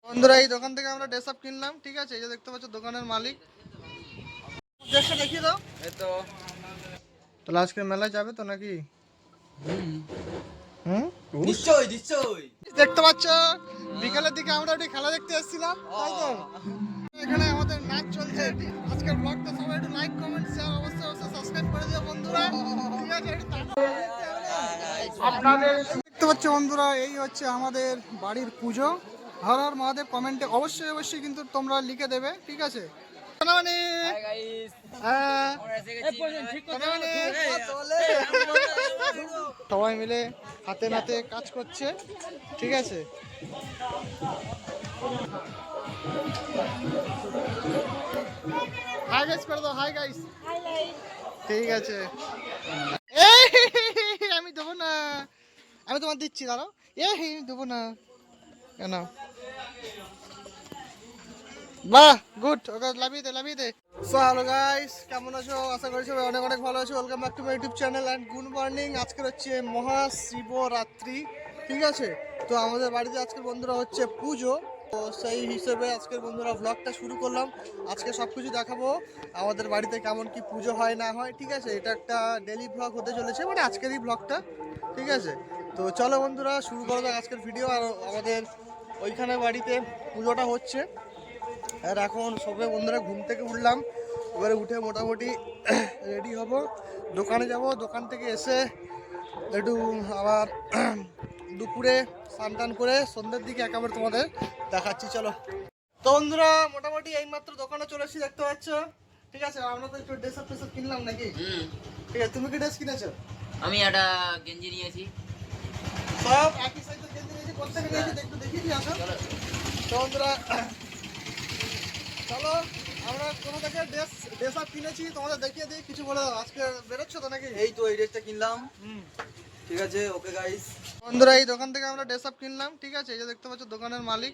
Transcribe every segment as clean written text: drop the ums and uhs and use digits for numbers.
বন্ধুরা এই দোকান থেকে আমরা ড্রেস আপ কিনলাম, ঠিক আছে। এই যে দেখতে পাচ্ছ দোকানের মালিক, ড্রেসটা দেখিয়ে দাও। এই তো তাহলে আজকে মেলায় যাবে তো নাকি? নিশ্চয়ই নিশ্চয়ই। দেখতে পাচ্ছ বিকালের দিকে আমরা একটু খেলা দেখতে এসেছিলাম, তাই তো। এখানে আমাদের ম্যাচ চলছে। আজকের ব্লগটা সবাই একটু লাইক কমেন্ট শেয়ার অবশ্যই সাবস্ক্রাইব করে দিও বন্ধুরা, ঠিক আছে। আপনাদের দেখতে পাচ্ছ বন্ধুরা, এই হচ্ছে আমাদের বাড়ির পুজো। হর হর মহাদেব কমেন্টে অবশ্যই কিন্তু তোমরা লিখে দেবে, ঠিক আছে। সবাই মিলে হাতে নাতে কাজ করছে, ঠিক আছে। হাই গাইস করে দাও, হাই গাইস, ঠিক আছে। আমি দেবো না, আমি তোমার দিচ্ছি, দাঁড়াও। দেবো না কেন? বাহ, গুড, ওকে লাভিয়ে দে। সো হ্যালো গাইস, কেমন আছো? আশা করি সবাই অনেক অনেক ভালো আছো। Welcome back to my YouTube channel and good morning. আজকে হচ্ছে মহাশিবরাত্রি, ঠিক আছে। তো আমাদের বাড়িতে আজকের বন্ধুরা হচ্ছে পুজো, তো সেই হিসেবে আজকের বন্ধুরা ব্লগটা শুরু করলাম। আজকে সব কিছু দেখাবো আমাদের বাড়িতে কেমন কি পুজো হয় না হয়, ঠিক আছে। এটা একটা ডেলি ব্লগ হতে চলেছে, মানে আজকেরই ব্লগটা, ঠিক আছে। তো চলো বন্ধুরা শুরু করা যাক আজকের ভিডিও। আর আমাদের ওইখানে বাড়িতে পুজোটা হচ্ছে, আর এখন সবে বন্ধুরা ঘুম থেকে উঠলাম। এবারে উঠে মোটামুটি রেডি হব, দোকানে যাব। দোকান থেকে এসে একটু আবার দুপুরে স্নান টান করে সন্ধ্যের দিকে একেবারে তোমাদের দেখাচ্ছি, চলো। তো বন্ধুরা মোটামুটি এইমাত্র দোকানে চলে এসেছি, দেখতে পাচ্ছ, ঠিক আছে। আমরা তো একটু ড্রেস আপ কিনলাম নাকি, ঠিক আছে। তুমি কি ড্রেস কিনেছো? আমি একটা গেঞ্জি নিয়েছি, সব একই সাইজের গেঞ্জি নিয়েছি। কোথেকে নিয়েছি একটু দেখিয়ে দিয়ে আসো। তো বন্ধুরা চলো, আমরা কোনো থেকে ড্রেস আপ কিনেছি, তোমাদের দেখিয়ে দিই। কিছু বলে দাও, আজকে বেরোচ্ছ তো নাকি? এই তো এই ড্রেসটা কিনলাম, ঠিক আছে। ওকে গাইস, বন্ধুরা এই দোকান থেকে আমরা ড্রেস আপ কিনলাম, ঠিক আছে। এই যে দেখতে পাচ্ছ দোকানের মালিক,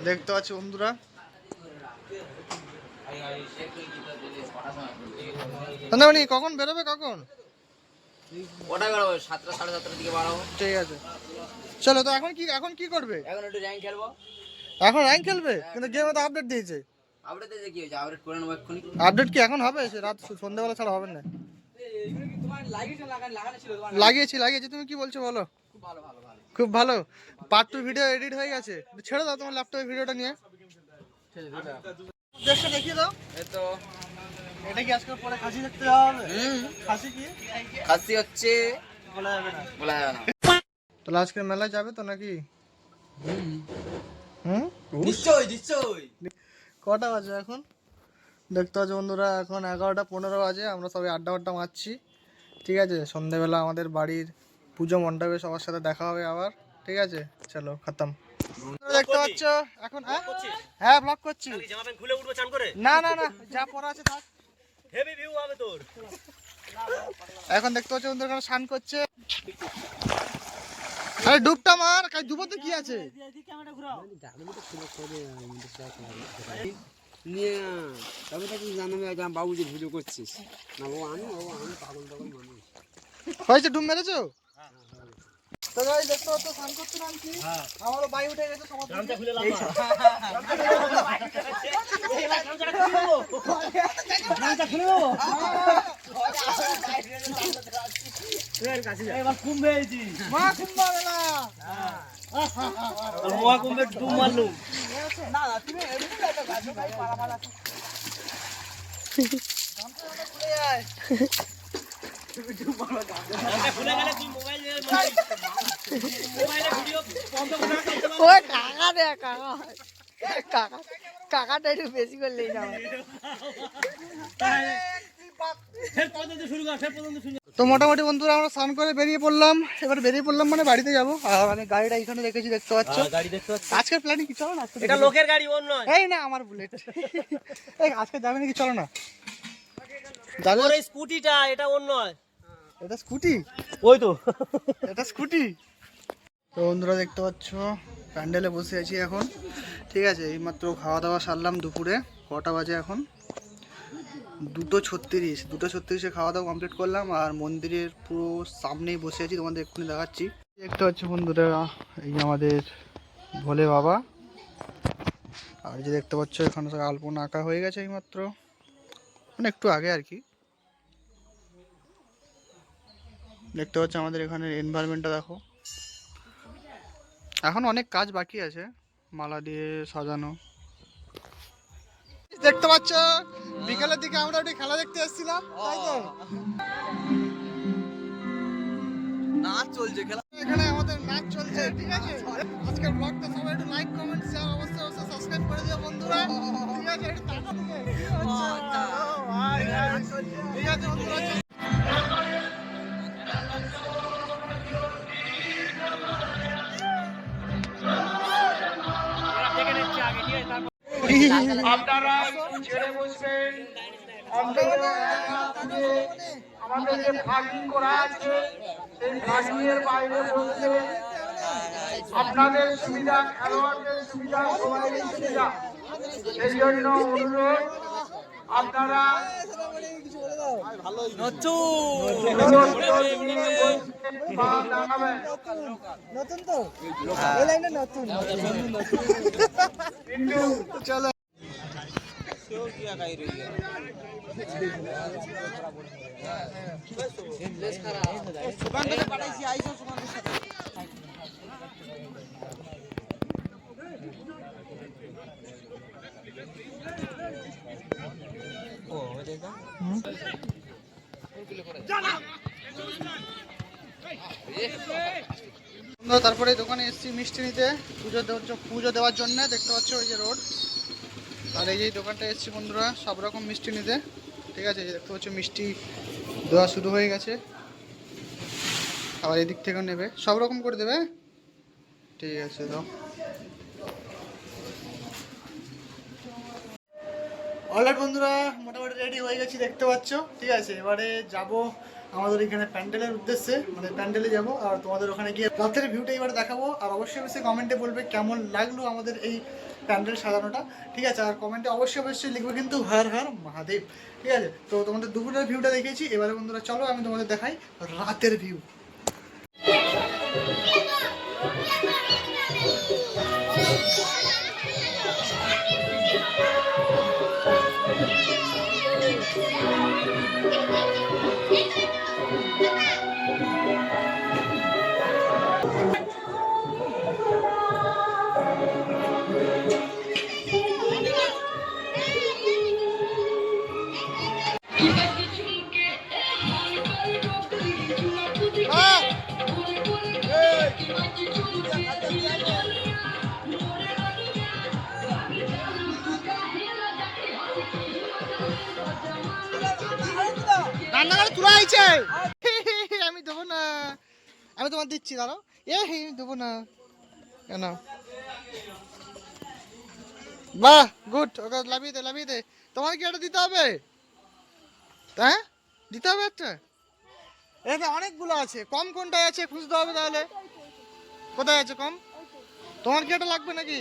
দেখতে পাচ্ছ বন্ধুরা। মানে কখন বেরোবে, কখন? ওটা বেরোবো 7টা 7:30 দিকে বাড়াবো, ঠিক আছে চলো। তো এখন কি করবে? এখন একটু র্যাঙ্ক খেলবো। এখন র্যাঙ্ক খেলবে, কিন্তু গেমে তো আপডেট দিয়েছে। আপডেট দিতে কি হয়েছে? আপডেট করে নেবো এক্ষুনি। আপডেট কি এখন হবে? সে রাত সন্ধ্যাবেলা ছাড়া হবে না। লাগিয়েছি। তুমি কি বলছো বলো? খুব ভালো। পার্ট 2 ভিডিও এডিট হয়ে গেছে, ছেড়ে দাও তোমার ল্যাপটপে ভিডিওটা নিয়ে। ড্রেসটা দেখিয়ে দাও। এই তো এটা কি আজকে পরে খাসি দেখতে যাওয়া হবে? খাসি কি? খাসি হচ্ছে বলা যাবে না। তাহলে আজকে মেলায় যাবে তো নাকি? নিশ্চয়ই। কটা বাজে এখন? দেখতে পাচ্ছ বন্ধুরা, এখন 11:15 বাজে। আমরা সবাই আড্ডা মারছি, ঠিক আছে। সন্ধ্যেবেলা আমাদের বাড়ির পুজো মণ্ডপে সবার সাথে দেখা হবে আবার, ঠিক আছে। চলো খতম। দেখতে পাচ্ছ এখন, হ্যাঁ ব্লগ করছি। জামা প্যান্ট খুলে উঠবো চান করে? না যা পরা আছে থাক। হেভি ভিউ হবে তোর। এখন দেখতে পাচ্ছ বন্ধুরা এখানে স্নান করছে। আরে ডুবটা মার, কাই ডুবোতে কি আছে? হয়েছে, ডুব মেরেছো? তো গাইস দেখতে পাচ্ছ স্নান করতে নামছি। আমারও বাই উঠে গেছে সবার থেকে। গামছা খুলে লাভ না। গামছা খুলে দেবো। এবার কুম্ভে আইছি। মা কুম্ভ মেলা। মহা কুম্ভে ডুব মারলু। না তুমি এদিকে একটা গাছ ভাই পারাপার আছে। গামছা খুলে যায়। গামছা খুলে গেলে তুই মোবাইলে ভিডিও বন্ধ করে রাখতে পারবি। ওই কাকা রে কাকাটা একটু বেশি করলেই না। ফের পর্যন্ত শুরু কর। তো মোটামুটি বন্ধুরা আমরা স্নান করে বেরিয়ে পড়লাম। এবার বেরিয়ে পড়লাম মানে বাড়িতে যাবো। আর আমি গাড়িটা এখানে রেখেছি, দেখতে পাচ্ছ। গাড়ি দেখতে পাচ্ছিস? আজকের প্ল্যানিং কি, চলো না। এটা লোকের গাড়ি, ওর নয়। এই না আমার বুলেট। এই আজকে যাবে নাকি, চলো না। যাবে? ওর এই স্কুটিটা, এটা ওর নয়। এটা স্কুটি, ওই তো এটা স্কুটি। তো বন্ধুরা দেখতে পাচ্ছ প্যান্ডেলে বসে আছি এখন, ঠিক আছে। এইমাত্র খাওয়া দাওয়া সারলাম দুপুরে। কটা বাজে এখন? 2:36 খাওয়া দাওয়া কমপ্লিট করলাম। আর মন্দিরের পুরো সামনেই বসে আছি, তোমাদের এক্ষুনি দেখাচ্ছি। দেখতে পাচ্ছি বন্ধুরা, এই আমাদের ভোলে বাবা। আর যে দেখতে পাচ্ছ এখানে আলপনা আঁকা হয়ে গেছে এইমাত্র, মানে একটু আগে আর কি। দেখতে পাচ্ছ আমাদের এখানে এনভায়রনমেন্টটা দেখো, এখন অনেক কাজ বাকি আছে মালা দিয়ে সাজানো। দেখতে পাচ্ছ বিকালের দিকে আমরা একটু খেলা দেখতে এসেছিলাম, তাই তো? নাচ চলছে, খেলা এখানে আমাদের নাচ চলছে, ঠিক আছে? আজকের ব্লগটা সবাই একটু লাইক কমেন্ট শেয়ার অবশ্যই সাবস্ক্রাইব করে দিও বন্ধুরা, ঠিক আছে? একটু টাকা দিবে, কি হচ্ছে? ও ভাই, ঠিক আছে বন্ধুরা। আপনারা ছেড়ে বসবেন। আমাদের যে পার্কিং করা আছে সেই পার্কিং এর বাইরে বসে আপনাদের সুবিধা, খেলোয়াড়দের সুবিধা, সবাইয়ের সুবিধা, সেই জন্য অনুরোধ আপনারা নতুন তো এই লাইনে নতুন চলো। তারপরে দোকানে এসেছি মিষ্টি নিতে, পুজো দেওয়ার জন্য। দেখতে পাচ্ছ ওই যে রোড, আর এই যে দোকানটা এসেছি বন্ধুরা সব রকম মিষ্টি নিতে, ঠিক আছে? দেখতে পাচ্ছ মিষ্টি দেওয়া শুরু হয়ে গেছে, আবার এদিক থেকেও নেবে, সব রকম করে দেবে, ঠিক আছে? তো অলরাইট বন্ধুরা, মোটামুটি রেডি হয়ে গেছি দেখতে পাচ্ছ, ঠিক আছে? এবারে যাব আমাদের এখানে প্যান্ডেলের উদ্দেশ্যে, মানে প্যান্ডেলে যাব, আর তোমাদের ওখানে গিয়ে রাতের ভিউটা এবারে দেখাবো। আর অবশ্যই অবশ্যই কমেন্টে বলবে কেমন লাগলো আমাদের এই প্যান্ডেল সাজানোটা, ঠিক আছে? আর কমেন্টে অবশ্যই অবশ্যই লিখবে কিন্তু হর হর মহাদেব, ঠিক আছে? তো তোমাদের দুপুরের ভিউটা দেখিয়েছি, এবারে বন্ধুরা চলো আমি তোমাদের দেখাই রাতের ভিউ। রান্নাঘরে তুলা হয়েছে, আমি দেবো না, আমি তোমার দিচ্ছি, দাঁড়াও। আমি দেবো না কেন? বাহ, গুড, ওকে লাভিয়ে দে, লাভিয়ে দে। তোমার কি এটা দিতে হবে? হ্যাঁ, দিতে হবে একটা। এখানে অনেকগুলো আছে, কম কোনটায় আছে খুঁজতে হবে তাহলে। কোথায় আছে কম? তোমার কি এটা লাগবে নাকি?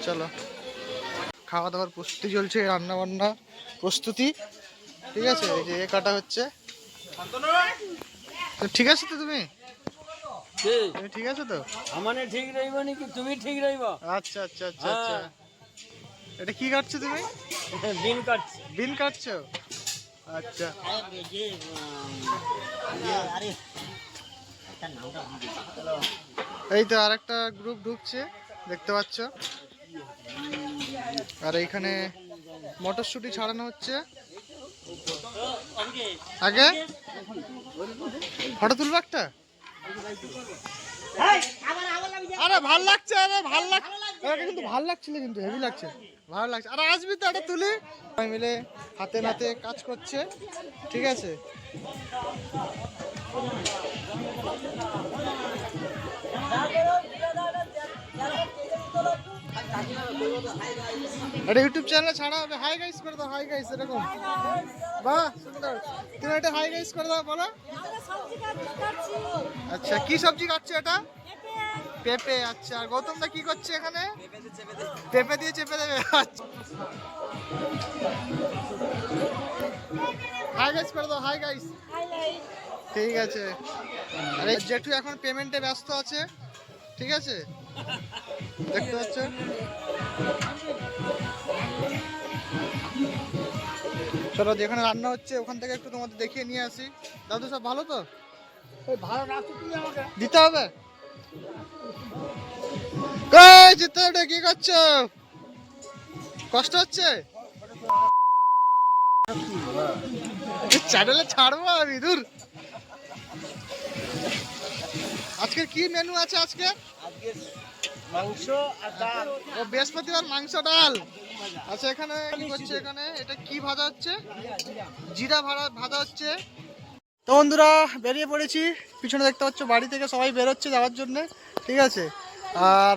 চলো, খাওয়া দাওয়ার প্রস্তুতি চলছে, রান্না বান্না প্রস্তুতি, ঠিক আছে? এই যে কাটা হচ্ছে, তো ঠিক আছে তো? তুমি ঠিক আছে তো? আমানে ঠিক রইব নাকি তুমি ঠিক রইব? আচ্ছা আচ্ছা আচ্ছা আচ্ছা। এটা কি কাটছো তুমি? বিন কাটছি। বিন কাটছো? আচ্ছা। এই তো আরেকটা গ্রুপ ঢুকছে দেখতে পাচ্ছ, আর এইখানে মটরশুঁটি ছাড়ানো হচ্ছে। আগে ফটো তুলবো একটা। আরে ভাল লাগছে, আরে ভাল লাগছে, কিন্তু ভাল লাগছিল, কিন্তু হেভি লাগছে, ভালো লাগছে। আরে আসবি তো, এটা তুলি। সবাই মিলে হাতে নাতে কাজ করছে, ঠিক আছে? এটা ইউটিউব চ্যানেলে ছাড়া হবে। হাই গাইস করে দাও, হাই গাইস, এরকম। বাহ, সুন্দর। তুমি এটা হাই গাইস করে দাও, বলো। আচ্ছা, কি সবজি কাটছে এটা? পেঁপে। আচ্ছা, আর গৌতম দা কি করছে এখানে? পেঁপে দিয়ে চেপে দেবে। আচ্ছা, হাই গাইস করে দাও, হাই গাইস। ঠিক আছে। আরে জেঠু এখন পেমেন্টে ব্যস্ত আছে, ঠিক আছে, দেখতে পাচ্ছ। চলো যেখানে রান্না হচ্ছে ওখান থেকে একটু তোমাদের দেখিয়ে নিয়ে আসি। দাদু সব ভালো তো? দিতে হবে। চিত্ত কি করছো? কষ্ট হচ্ছে? চ্যানেলে ছাড়বো আমি, দূর। আজকে কি মেনু আছে? আজকে মাংস আর ডাল। ও বৃহস্পতিবার মাংস ডাল। আচ্ছা এখানে কি করছে? এখানে এটা কি ভাজা হচ্ছে? জিরা ভাজা হচ্ছে। তো বন্ধুরা বেরিয়ে পড়েছি, পিছনে দেখতে পাচ্ছ বাড়ি থেকে সবাই বেরোচ্ছে যাওয়ার জন্য, ঠিক আছে। আর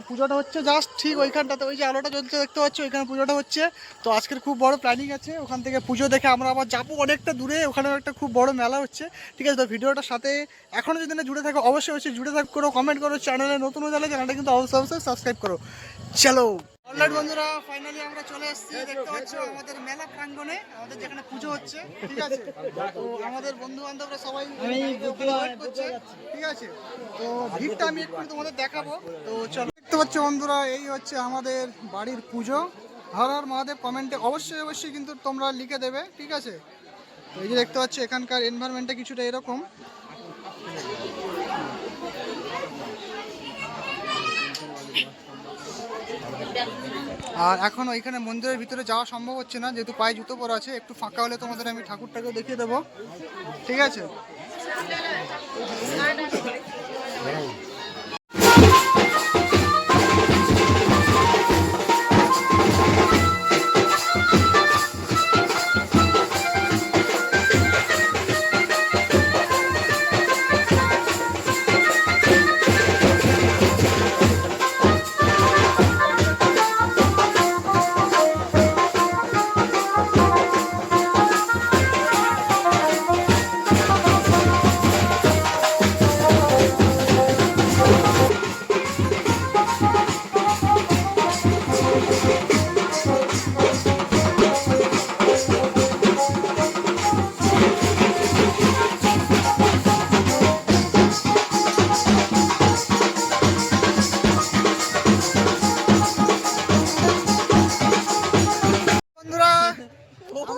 পুজোটা হচ্ছে জাস্ট ঠিক ওইখানটাতে, ওই যে আলোটা জ্বলছে দেখতে পাচ্ছ, ওইখানে পুজোটা হচ্ছে। তো আজকের খুব বড় প্ল্যানিং আছে, ওখান থেকে পুজো দেখে আমরা আবার যাবো অনেকটা দূরে, ওখানেও একটা খুব বড় মেলা হচ্ছে, ঠিক আছে। তো ভিডিওটার সাথে এখনও যদি না জুড়ে থাকো অবশ্যই জুড়ে থাক, করো, কমেন্ট করো, চ্যানেলে নতুন হয়ে গেলে চ্যানেলটা কিন্তু অবশ্যই সাবস্ক্রাইব করো। চলো অলরাইট বন্ধুরা, ফাইনালি আমরা চলে এসেছি, দেখতে পাচ্ছ আমাদের মেলা প্রাঙ্গণে, আমাদের যেখানে পুজো হচ্ছে, ঠিক আছে। তো আমাদের বন্ধু বান্ধবরা সবাই ওয়েট করছে, ঠিক আছে। তো ভিড়টা আমি একটু তোমাদের দেখাবো। তো চলো, দেখতে পাচ্ছ বন্ধুরা এই হচ্ছে আমাদের বাড়ির পুজো। হর হর মহাদেব কমেন্টে অবশ্যই কিন্তু তোমরা লিখে দেবে, ঠিক আছে। তো এই যে দেখতে পাচ্ছ এখানকার এনভায়রনমেন্টটা কিছুটা এরকম। আর এখন ওইখানে মন্দিরের ভিতরে যাওয়া সম্ভব হচ্ছে না, যেহেতু পায়ে জুতো পরা আছে। একটু ফাঁকা হলে তোমাদের আমি ঠাকুরটাকে দেখিয়ে দেবো, ঠিক আছে।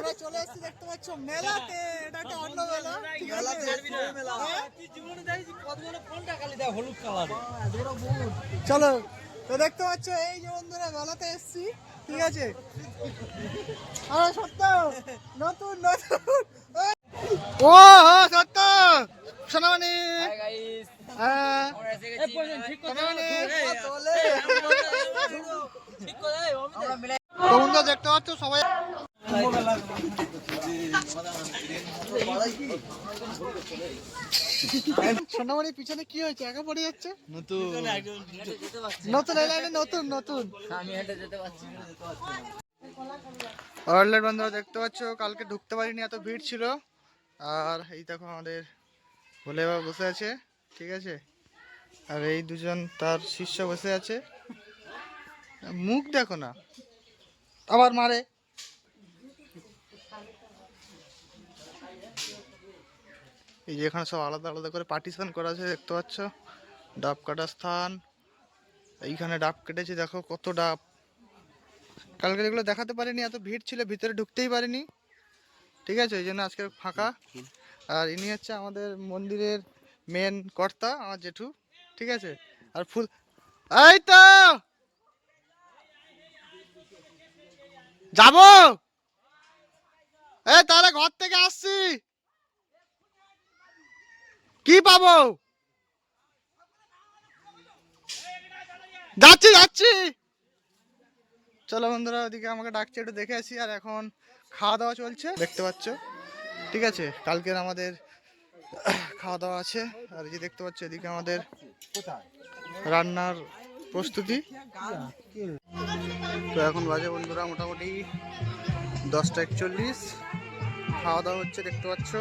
আমরা চলে এসেছি দেখতে পাচ্ছ মেলাতে, এটা একটা অন্য মেলা, ঠিক আছে। চলো তো দেখতে পাচ্ছ এই যে বন্ধুরা মেলাতে এসেছি, ঠিক আছে। আরে সত্য নতুন ও সত্য সোনামণি, হ্যাঁ সোনামণি। তো বন্ধুরা দেখতে পাচ্ছ সবাই সোনামণি পিছনে কি হয়েছে? একা পড়ে যাচ্ছে। নতুন নতুন অলরেডি বন্ধুরা দেখতে পাচ্ছ কালকে ঢুকতে পারিনি, এত ভিড় ছিল। আর এই দেখো আমাদের ভোলে বাবা বসে আছে, ঠিক আছে। আর এই দুজন তার শিষ্য বসে আছে, মুখ দেখো না, আবার মারে। এই যে এখানে সব আলাদা আলাদা করে পার্টিশন করা আছে দেখতে পাচ্ছ। ডাব কাটার স্থান, এইখানে ডাব কেটেছে, দেখো কত ডাব। কালকে যেগুলো দেখাতে পারিনি, এত ভিড় ছিল, ভিতরে ঢুকতেই পারিনি, ঠিক আছে, ওই জন্য আজকে ফাঁকা। আর ইনি হচ্ছে আমাদের মন্দিরের মেন কর্তা, আমার জেঠু, ঠিক আছে। আর ফুল এই তো যাবো, এ তাহলে ঘর থেকে আসছি, কি পাবো? যাচ্ছি। চলো বন্ধুরা ওদিকে আমাকে ডাকছে, একটু দেখে আসি। আর এখন খাওয়া দাওয়া চলছে দেখতে পাচ্ছ, ঠিক আছে। কালকের আমাদের খাওয়া দাওয়া আছে। আর এই যে দেখতে পাচ্ছ এদিকে আমাদের রান্নার প্রস্তুতি। তো এখন বাজে বন্ধুরা মোটামুটি 10:41, খাওয়া দাওয়া হচ্ছে দেখতে পাচ্ছ।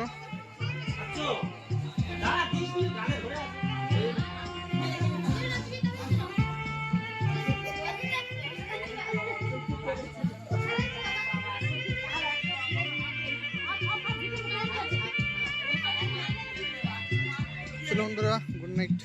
বন্ধুরা, গুড নাইট।